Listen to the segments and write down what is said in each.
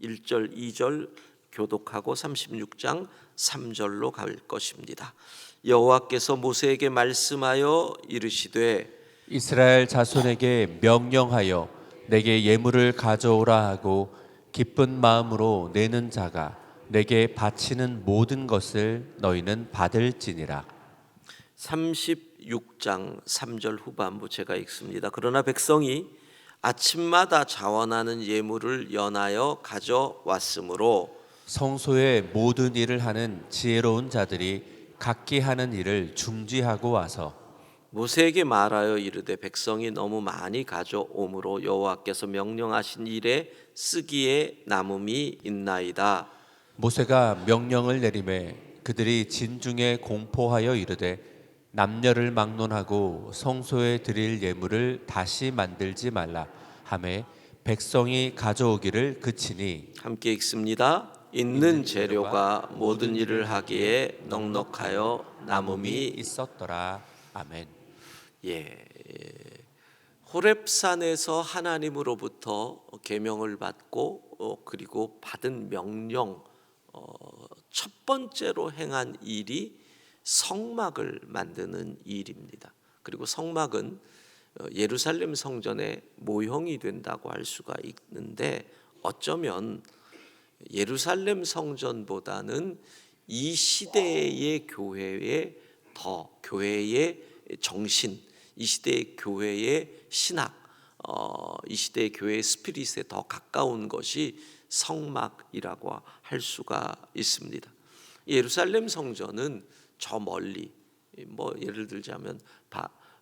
1절, 2절 교독하고 36장 3절로 갈 것입니다. 여호와께서 모세에게 말씀하여 이르시되 이스라엘 자손에게 명령하여 내게 예물을 가져오라 하고 기쁜 마음으로 내는 자가 내게 바치는 모든 것을 너희는 받을지니라. 36장 3절 후반부 제가 읽습니다. 그러나 백성이 아침마다 자원하는 예물을 연하여 가져왔으므로 성소의 모든 일을 하는 지혜로운 자들이 각기 하는 일을 중지하고 와서 모세에게 말하여 이르되 백성이 너무 많이 가져오므로 여호와께서 명령하신 일에 쓰기에 남음이 있나이다. 모세가 명령을 내리매 그들이 진중에 공포하여 이르되 남녀를 막론하고 성소에 드릴 예물을 다시 만들지 말라 하매 백성이 가져오기를 그치니. 함께 읽습니다. 있는 재료가 모든 일을 하기에 넉넉하여 남음이 있었더라. 아멘. 호렙산에서 하나님으로부터 계명을 받고 그리고 받은 명령, 첫 번째로 행한 일이 성막을 만드는 일입니다. 그리고 성막은 예루살렘 성전의 모형이 된다고 할 수가 있는데 어쩌면 예루살렘 성전보다는 이 시대의 교회의 정신, 이 시대의 교회의 신학, 이 시대의 교회의 스피릿에 더 가까운 것이 성막이라고 할 수가 있습니다. 예루살렘 성전은 저 멀리, 예를 들자면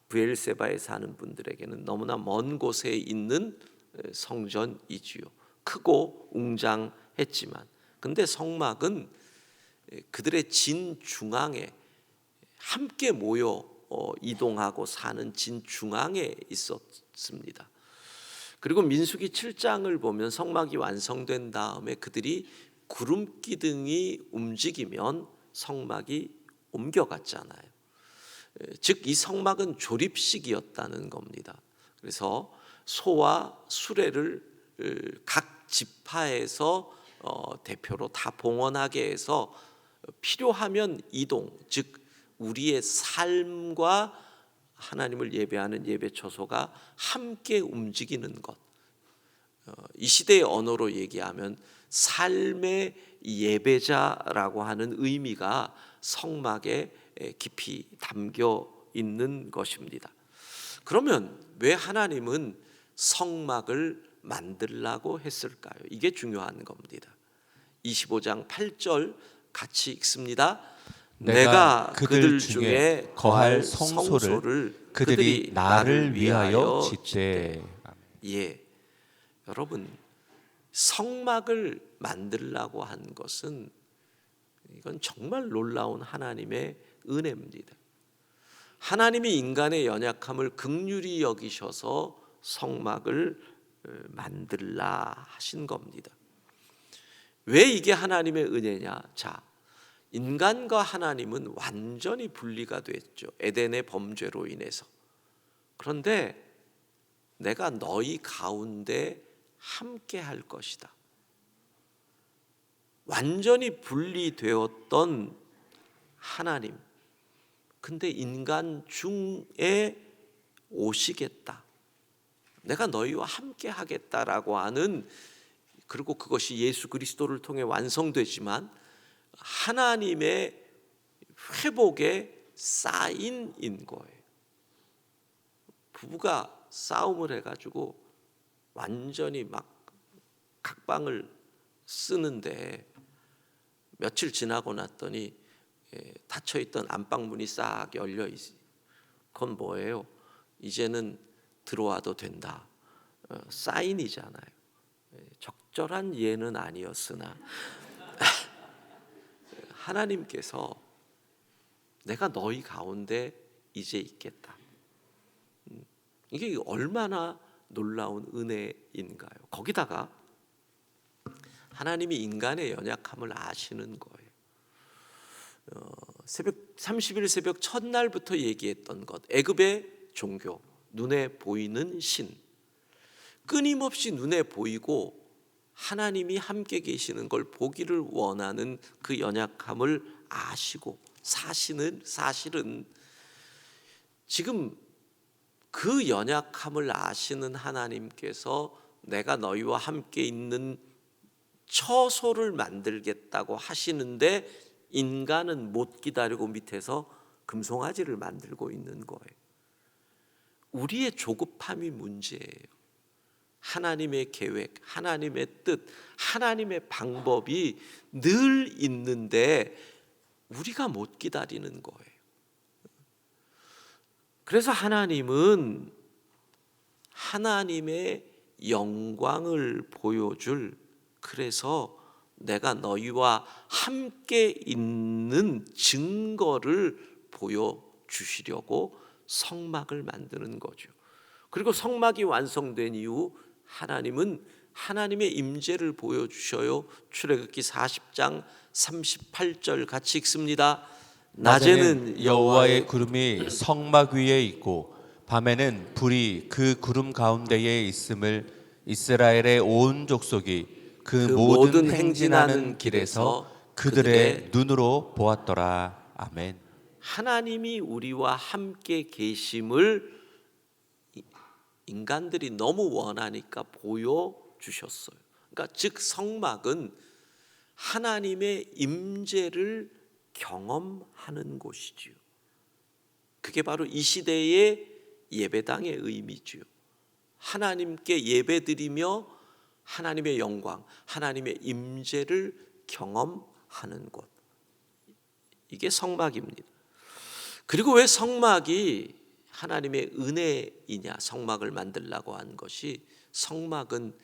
브엘세바에 사는 분들에게는 너무나 먼 곳에 있는 성전이지요. 크고 웅장했지만, 근데 성막은 그들의 진중앙에 함께 모여 이동하고 사는 진중앙에 있었습니다. 그리고 민수기 7장을 보면 성막이 완성된 다음에 그들이 구름 기둥이 움직이면 성막이 옮겨갔잖아요. 즉 이 성막은 조립식이었다는 겁니다. 그래서 소와 수레를 각 지파에서 대표로 다 봉헌하게 해서 필요하면 이동, 즉 우리의 삶과 하나님을 예배하는 예배 처소가 함께 움직이는 것, 이 시대의 언어로 얘기하면 삶의 예배자라고 하는 의미가 성막에 깊이 담겨 있는 것입니다. 그러면 왜 하나님은 성막을 만들라고 했을까요? 이게 중요한 겁니다. 25장 8절 같이 읽습니다. 내가 그들 중에 거할 성소를 그들이 나를 위하여 짓되. 여러분, 성막을 만들라고 한 것은 이건 정말 놀라운 하나님의 은혜입니다. 하나님이 인간의 연약함을 긍휼히 여기셔서 성막을 만들라 하신 겁니다. 왜 이게 하나님의 은혜냐? 인간과 하나님은 완전히 분리가 됐죠. 에덴의 범죄로 인해서. 그런데 내가 너희 가운데 함께 할 것이다. 완전히 분리되었던 하나님, 근데 인간 중에 오시겠다. 내가 너희와 함께 하겠다라고 하는, 그리고 그것이 예수 그리스도를 통해 완성되지만 하나님의 회복의 사인인 거예요. 부부가 싸움을 해가지고 완전히 막 각방을 쓰는데 며칠 지나고 났더니 닫혀있던 안방문이 싹 열려 있어요. 그건 뭐예요? 이제는 들어와도 된다. 사인이잖아요. 적절한 예는 아니었으나 하나님께서 내가 너희 가운데 이제 있겠다. 이게 얼마나 놀라운 은혜인가요? 거기다가 하나님이 인간의 연약함을 아시는 거예요. 새벽 30일 새벽 첫날부터 얘기했던 것, 애굽의 종교, 눈에 보이는 신, 끊임없이 눈에 보이고 하나님이 함께 계시는 걸 보기를 원하는 그 연약함을 아시고 사실은 지금 그 연약함을 아시는 하나님께서 내가 너희와 함께 있는 처소를 만들겠다고 하시는데 인간은 못 기다리고 밑에서 금송아지를 만들고 있는 거예요. 우리의 조급함이 문제예요. 하나님의 계획, 하나님의 뜻, 하나님의 방법이 늘 있는데 우리가 못 기다리는 거예요. 그래서 하나님은 하나님의 영광을 보여줄, 그래서 내가 너희와 함께 있는 증거를 보여주시려고 성막을 만드는 거죠. 그리고 성막이 완성된 이후 하나님은 하나님의 임재를 보여주셔요. 출애굽기 40장 38절 같이 읽습니다. 낮에는 여호와의 구름이 성막 위에 있고 밤에는 불이 그 구름 가운데에 있음을 이스라엘의 온 족속이 그 모든 행진하는 길에서 그들의 눈으로 보았더라. 아멘. 하나님이 우리와 함께 계심을 인간들이 너무 원하니까 보여주셨어요. 그러니까 즉 성막은 하나님의 임재를 경험하는 곳이지요. 그게 바로 이 시대의 예배당의 의미지요. 하나님께 예배드리며 하나님의 영광, 하나님의 임재를 경험하는 곳, 이게 성막입니다. 그리고 왜 성막이 하나님의 은혜이냐, 성막을 만들라고 한 것이, 성막은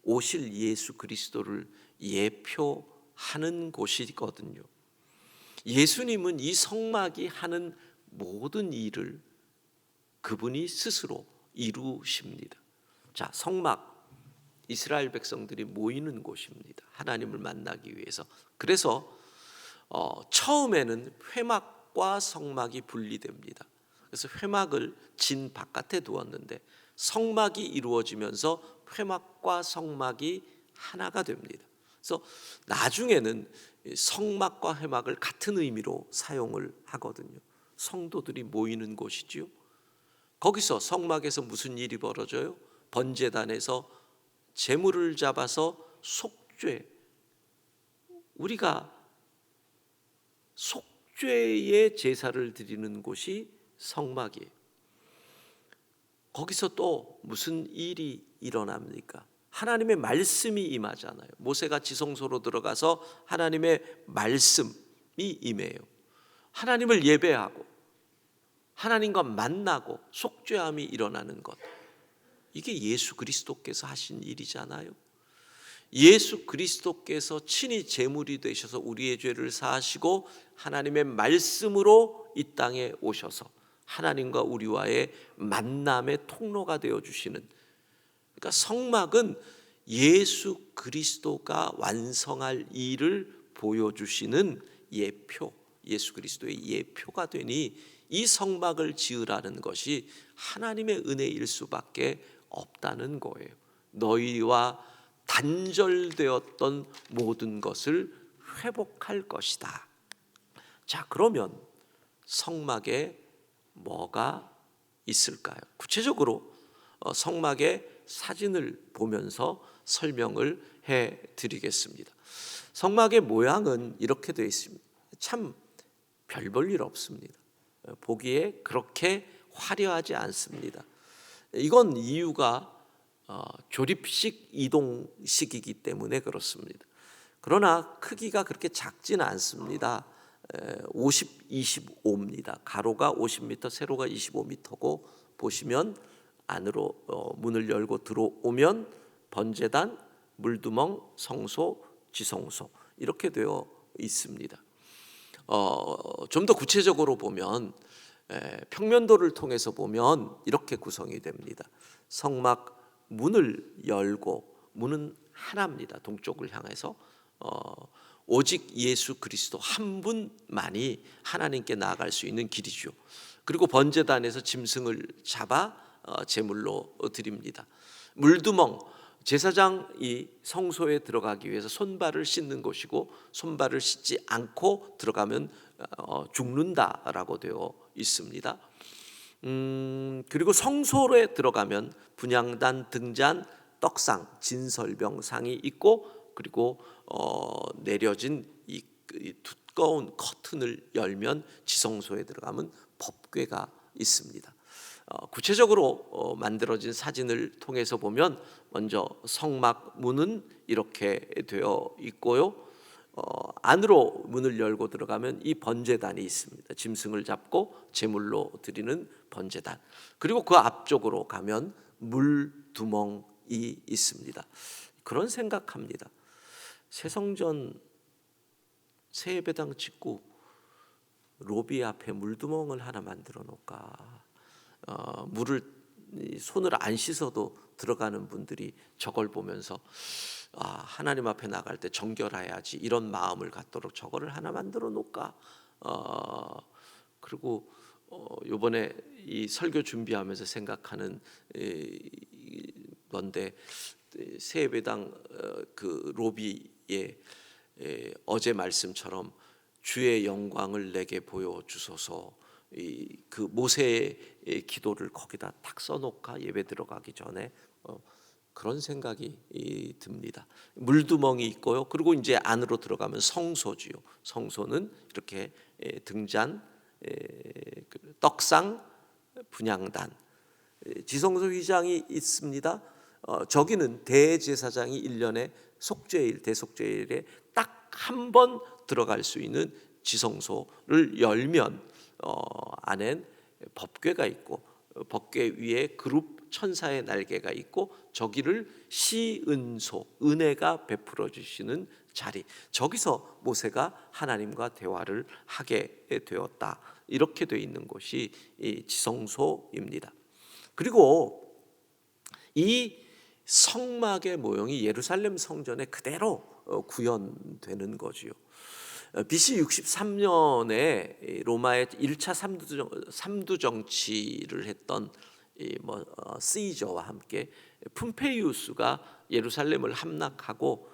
오실 예수 그리스도를 예표하는 곳이거든요. 예수님은 이 성막이 하는 모든 일을 그분이 스스로 이루십니다. 자, 성막, 이스라엘 백성들이 모이는 곳입니다. 하나님을 만나기 위해서. 그래서 처음에는 회막과 성막이 분리됩니다. 그래서 회막을 진 바깥에 두었는데 성막이 이루어지면서 회막과 성막이 하나가 됩니다. 그래서 나중에는 성막과 회막을 같은 의미로 사용을 하거든요. 성도들이 모이는 곳이지요. 거기서 성막에서 무슨 일이 벌어져요? 번제단에서 제물을 잡아서 속죄, 우리가 속죄의 제사를 드리는 곳이 성막이에요. 거기서 또 무슨 일이 일어납니까? 하나님의 말씀이 임하잖아요. 모세가 지성소로 들어가서 하나님의 말씀이 임해요. 하나님을 예배하고 하나님과 만나고 속죄함이 일어나는 것, 이게 예수 그리스도께서 하신 일이잖아요. 예수 그리스도께서 친히 제물이 되셔서 우리의 죄를 사하시고 하나님의 말씀으로 이 땅에 오셔서 하나님과 우리와의 만남의 통로가 되어주시는, 그러니까 성막은 예수 그리스도가 완성할 일을 보여주시는 예표, 예수 그리스도의 예표가 되니 이 성막을 지으라는 것이 하나님의 은혜일 수밖에 없다는 거예요. 너희와 단절되었던 모든 것을 회복할 것이다. 자, 그러면 성막에 뭐가 있을까요? 구체적으로 성막의 사진을 보면서 설명을 해드리겠습니다. 성막의 모양은 이렇게 되어 있습니다. 참 별 볼 일 없습니다. 보기에 그렇게 화려하지 않습니다. 이건 이유가 조립식 이동식이기 때문에 그렇습니다. 그러나 크기가 그렇게 작지는 않습니다. 50, 25입니다. 가로가 50m, 세로가 25m고 보시면 안으로 문을 열고 들어오면 번제단, 물두멍, 성소, 지성소 이렇게 되어 있습니다. 좀 더 구체적으로 보면 평면도를 통해서 보면 이렇게 구성이 됩니다. 성막 문을 열고, 문은 하나입니다. 동쪽을 향해서 오직 예수 그리스도 한 분만이 하나님께 나아갈 수 있는 길이죠. 그리고 번제단에서 짐승을 잡아 제물로 드립니다. 물두멍, 제사장이 성소에 들어가기 위해서 손발을 씻는 곳이고 손발을 씻지 않고 들어가면 죽는다라고 되어 있습니다. 그리고 성소에 들어가면 분향단, 등잔, 떡상, 진설병상이 있고 그리고 내려진 이 두꺼운 커튼을 열면 지성소에 들어가면 법궤가 있습니다. 구체적으로 만들어진 사진을 통해서 보면 먼저 성막 문은 이렇게 되어 있고요. 안으로 문을 열고 들어가면 이 번제단이 있습니다. 짐승을 잡고 제물로 드리는 번제단. 그리고 그 앞쪽으로 가면 물두멍이 있습니다. 그런 생각합니다. 새성전 새예배당 짓고 로비 앞에 물두멍을 하나 만들어 놓을까? 물을 손을 안 씻어도 들어가는 분들이 저걸 보면서 하나님 앞에 나갈 때 정결해야지 이런 마음을 갖도록 저거를 하나 만들어 놓을까? 그리고 이번에 이 설교 준비하면서 생각하는 건데 새예배당 그 로비에 어제 말씀처럼 주의 영광을 내게 보여주소서, 그 모세의 기도를 거기다 딱 써놓을까? 예배 들어가기 전에 그런 생각이 듭니다. 물두멍이 있고요. 그리고 이제 안으로 들어가면 성소지요. 성소는 이렇게 등잔, 떡상, 분향단, 지성소 휘장이 있습니다. 저기는 대제사장이 1년에 속죄일, 대속죄일에 딱 한 번 들어갈 수 있는 지성소를 열면 안엔 법궤가 있고 법궤 위에 그룹 천사의 날개가 있고 저기를 시은소, 은혜가 베풀어 주시는 자리, 저기서 모세가 하나님과 대화를 하게 되었다. 이렇게 되어 있는 곳이 이 지성소입니다. 그리고 이 성막의 모형이 예루살렘 성전에 그대로 구현되는 거지요. BC 63년에 로마의 1차 삼두 정치를 했던 시저와 함께 푼페이우스가 예루살렘을 함락하고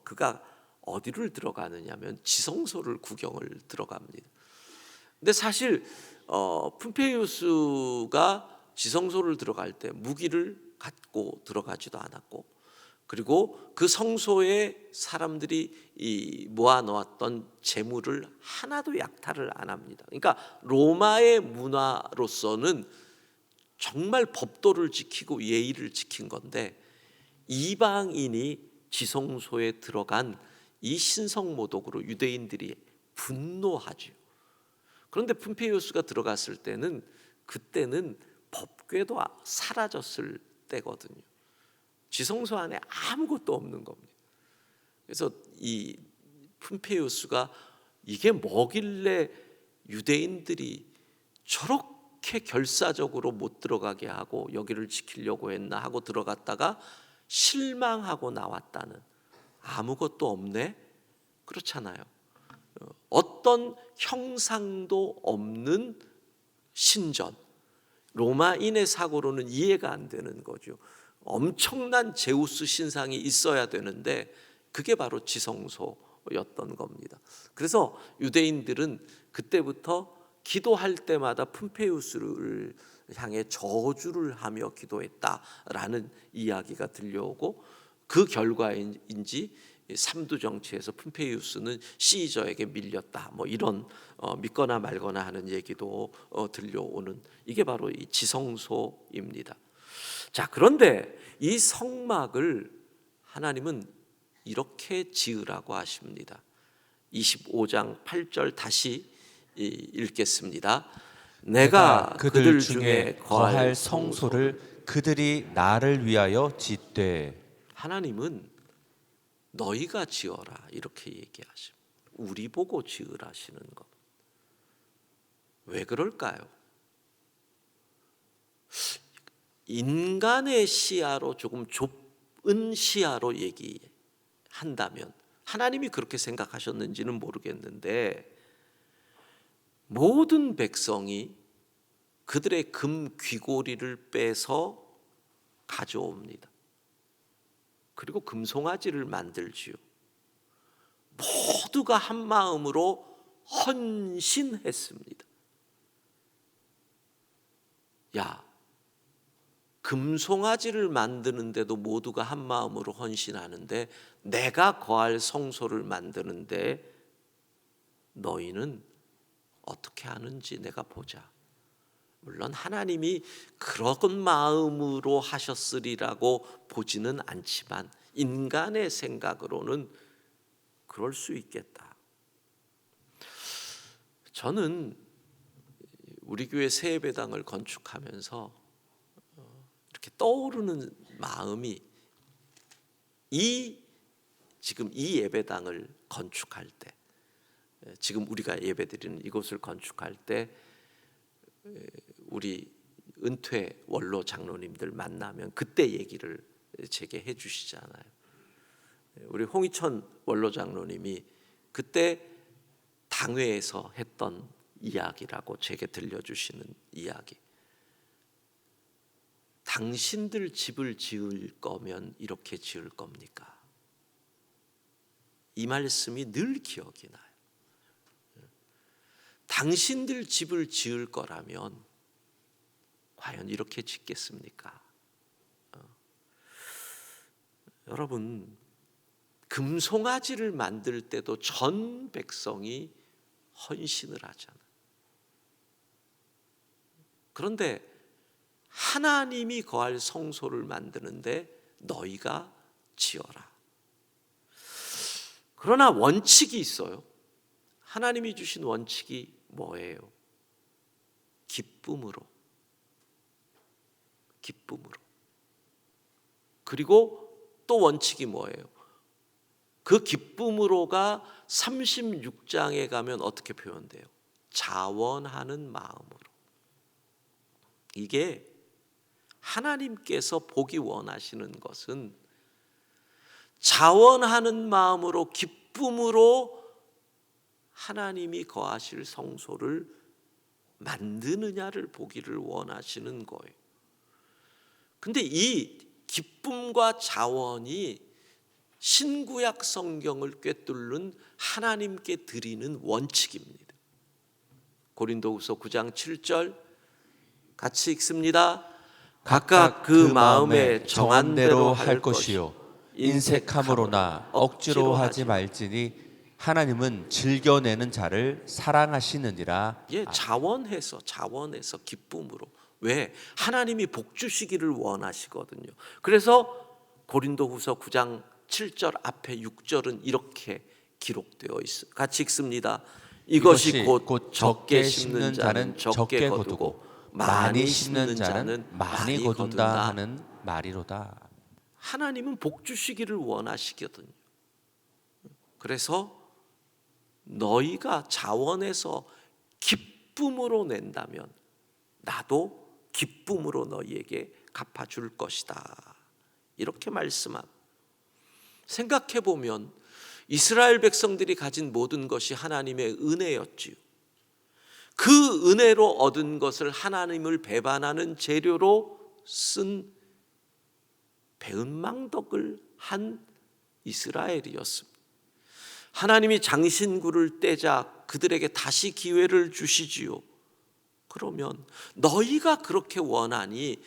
그가 어디를 들어가느냐면 지성소를 구경을 들어갑니다. 근데 사실 푼페이우스가 지성소를 들어갈 때 무기를 갖고 들어가지도 않았고, 그리고 그 성소에 사람들이 모아놓았던 재물을 하나도 약탈을 안 합니다. 그러니까 로마의 문화로서는 정말 법도를 지키고 예의를 지킨 건데, 이방인이 지성소에 들어간 이 신성모독으로 유대인들이 분노하죠. 그런데 푼페이우스가 들어갔을 때는 그때는 법궤도 사라졌을 때거든요. 지성소 안에 아무것도 없는 겁니다. 그래서 이 푼페이우스가 이게 뭐길래 유대인들이 저렇게 결사적으로 못 들어가게 하고 여기를 지키려고 했나 하고 들어갔다가 실망하고 나왔다는, 아무것도 없네? 그렇잖아요. 어떤 형상도 없는 신전, 로마인의 사고로는 이해가 안 되는 거죠. 엄청난 제우스 신상이 있어야 되는데 그게 바로 지성소였던 겁니다. 그래서 유대인들은 그때부터 기도할 때마다 푼페이우스를 향해 저주를 하며 기도했다라는 이야기가 들려오고, 그 결과인지 삼두 정치에서 푼페이우스는 시저에게 밀렸다, 이런 믿거나 말거나 하는 얘기도 들려오는, 이게 바로 이 지성소입니다. 자, 그런데 이 성막을 하나님은 이렇게 지으라고 하십니다. 25장 8절 다시 읽겠습니다. 내가 그들 중에 거할 성소를 그들이 나를 위하여 짓되. 하나님은 너희가 지어라 이렇게 얘기하십니다. 우리 보고 지으라시는 것. 왜 그럴까요? 인간의 시야로, 조금 좁은 시야로 얘기한다면, 하나님이 그렇게 생각하셨는지는 모르겠는데, 모든 백성이 그들의 금 귀고리를 빼서 가져옵니다. 그리고 금송아지를 만들지요. 모두가 한 마음으로 헌신했습니다. 야, 금송아지를 만드는데도 모두가 한 마음으로 헌신하는데 내가 거할 성소를 만드는데 너희는 어떻게 하는지 내가 보자. 물론 하나님이 그런 마음으로 하셨으리라고 보지는 않지만 인간의 생각으로는 그럴 수 있겠다. 저는 우리 교회 새 예배당을 건축하면서 이렇게 떠오르는 마음이 지금 이 예배당을 건축할 때, 지금 우리가 예배드리는 이곳을 건축할 때 우리 은퇴 원로 장로님들 만나면 그때 얘기를 제게 해주시잖아요. 우리 홍희천 원로 장로님이 그때 당회에서 했던 이야기라고 제게 들려주시는 이야기. 당신들 집을 지을 거면 이렇게 지을 겁니까? 이 말씀이 늘 기억이 나요. 당신들 집을 지을 거라면 과연 이렇게 짓겠습니까? 여러분, 금송아지를 만들 때도 전 백성이 헌신을 하잖아요. 그런데 하나님이 거할 성소를 만드는데 너희가 지어라. 그러나 원칙이 있어요. 하나님이 주신 원칙이 뭐예요? 기쁨으로. 그리고 또 원칙이 뭐예요? 그 기쁨으로가 36장에 가면 어떻게 표현돼요? 자원하는 마음으로. 이게 하나님께서 보기 원하시는 것은 자원하는 마음으로 기쁨으로 하나님이 거하실 성소를 만드느냐를 보기를 원하시는 거예요. 근데 이 기쁨과 자원이 신구약 성경을 꿰뚫는 하나님께 드리는 원칙입니다. 고린도후서 9장 7절 같이 읽습니다. 각각 그 마음에 정한 대로 할 것이요 인색함으로나 억지로 하지 말지니 하나님은 즐겨내는 자를 사랑하시느니라. 자원해서 기쁨으로. 왜? 하나님이 복 주시기를 원하시거든요. 그래서 고린도후서 9장 7절 앞에 6절은 이렇게 기록되어 있어요. 같이 읽습니다. 이것이 곧 적게 심는 자는 적게 거두고 많이 심는 자는 많이 거둔다 하는 말이로다. 하나님은 복 주시기를 원하시거든요. 그래서 너희가 자원해서 기쁨으로 낸다면 나도 기쁨으로 너희에게 갚아줄 것이다. 이렇게 말씀하고, 생각해 보면 이스라엘 백성들이 가진 모든 것이 하나님의 은혜였지요. 그 은혜로 얻은 것을 하나님을 배반하는 재료로 쓴 배은망덕을 한 이스라엘이었습니다. 하나님이 장신구를 떼자 그들에게 다시 기회를 주시지요. 그러면 너희가 그렇게 원하니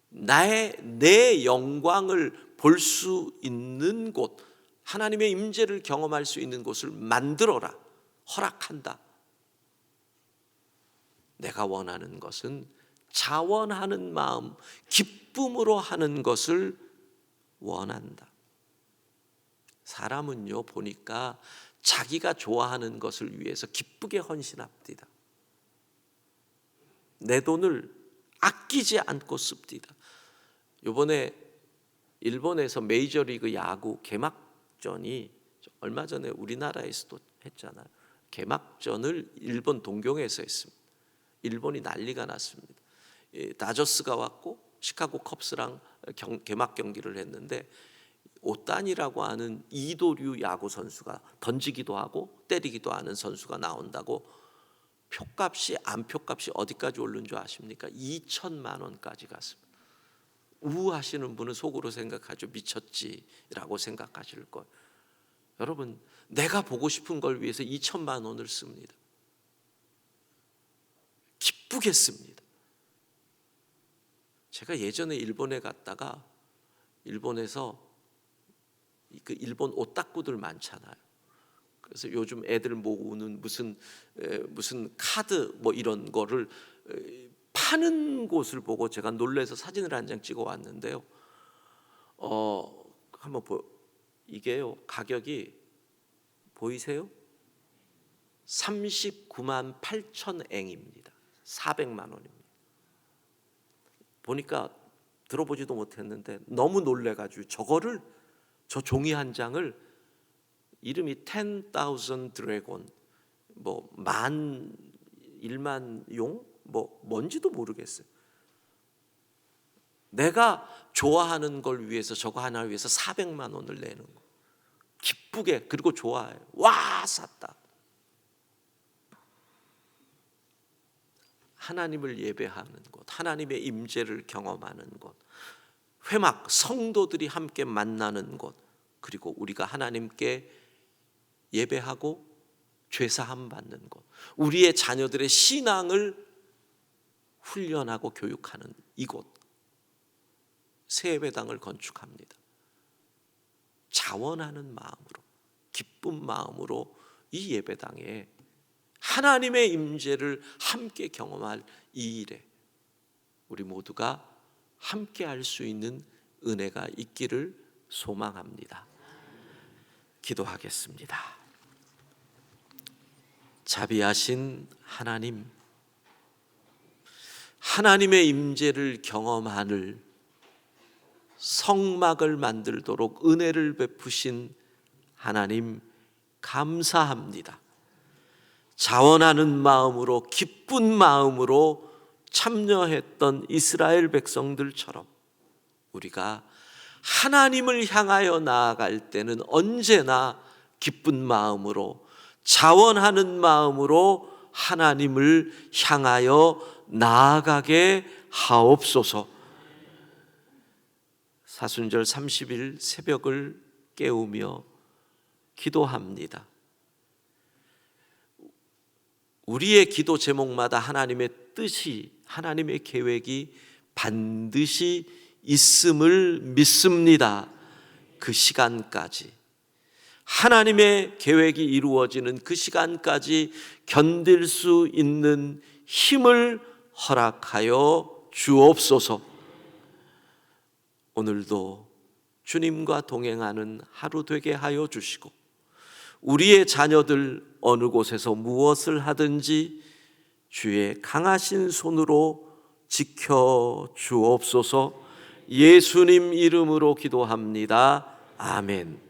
내 영광을 볼 수 있는 곳, 하나님의 임재를 경험할 수 있는 곳을 만들어라. 허락한다. 내가 원하는 것은 자원하는 마음, 기쁨으로 하는 것을 원한다. 사람은요, 보니까 자기가 좋아하는 것을 위해서 기쁘게 헌신합니다. 내 돈을 아끼지 않고 씁니다. 이번에 일본에서 메이저리그 야구 개막전이 얼마 전에 우리나라에서도 했잖아요. 개막전을 일본 동경에서 했습니다. 일본이 난리가 났습니다. 다저스가 왔고 시카고 컵스랑 개막 경기를 했는데 오따니라고 하는 이도류 야구 선수가 던지기도 하고 때리기도 하는 선수가 나온다고 안표값이 어디까지 오른 줄 아십니까? 2천만 원까지 갔습니다. 우하시는 분은 속으로 생각하죠. 미쳤지라고 생각하실 거예요. 여러분, 내가 보고 싶은 걸 위해서 2천만 원을 씁니다. 기쁘게 씁니다. 제가 예전에 일본에 갔다가 일본에서 그 일본 오타쿠들 많잖아요. 그래서 요즘 애들 모으는 무슨 카드 뭐 이런 거를 파는 곳을 보고 제가 놀라서 사진을 한 장 찍어 왔는데요. 한번 이게요, 가격이 보이세요? 39만 8천 엔입니다. 400만 원입니다. 보니까 들어보지도 못했는데 너무 놀래가지고 저 종이 한 장을 이름이 10,000 드래곤, 뭐 1만 용, 뭐 뭔지도 모르겠어요. 내가 좋아하는 걸 위해서 저거 하나 위해서 400만 원을 내는 거. 기쁘게, 그리고 좋아해요. 와, 샀다. 하나님을 예배하는 곳, 하나님의 임재를 경험하는 곳, 회막 성도들이 함께 만나는 곳, 그리고 우리가 하나님께 예배하고 죄사함 받는 곳, 우리의 자녀들의 신앙을 훈련하고 교육하는 이곳, 새 예배당을 건축합니다. 자원하는 마음으로, 기쁜 마음으로 이 예배당에 하나님의 임재를 함께 경험할 이 일에 우리 모두가 함께 할 수 있는 은혜가 있기를 소망합니다. 기도하겠습니다. 자비하신 하나님, 하나님의 임재를 경험하는 성막을 만들도록 은혜를 베푸신 하나님 감사합니다. 자원하는 마음으로, 기쁜 마음으로 참여했던 이스라엘 백성들처럼 우리가 하나님을 향하여 나아갈 때는 언제나 기쁜 마음으로, 자원하는 마음으로 하나님을 향하여 나아가게 하옵소서. 사순절 30일 새벽을 깨우며 기도합니다. 우리의 기도 제목마다 하나님의 뜻이, 하나님의 계획이 반드시 있음을 믿습니다. 그 시간까지, 하나님의 계획이 이루어지는 그 시간까지 견딜 수 있는 힘을 허락하여 주옵소서. 오늘도 주님과 동행하는 하루 되게 하여 주시고, 우리의 자녀들 어느 곳에서 무엇을 하든지 주의 강하신 손으로 지켜 주옵소서. 예수님 이름으로 기도합니다. 아멘.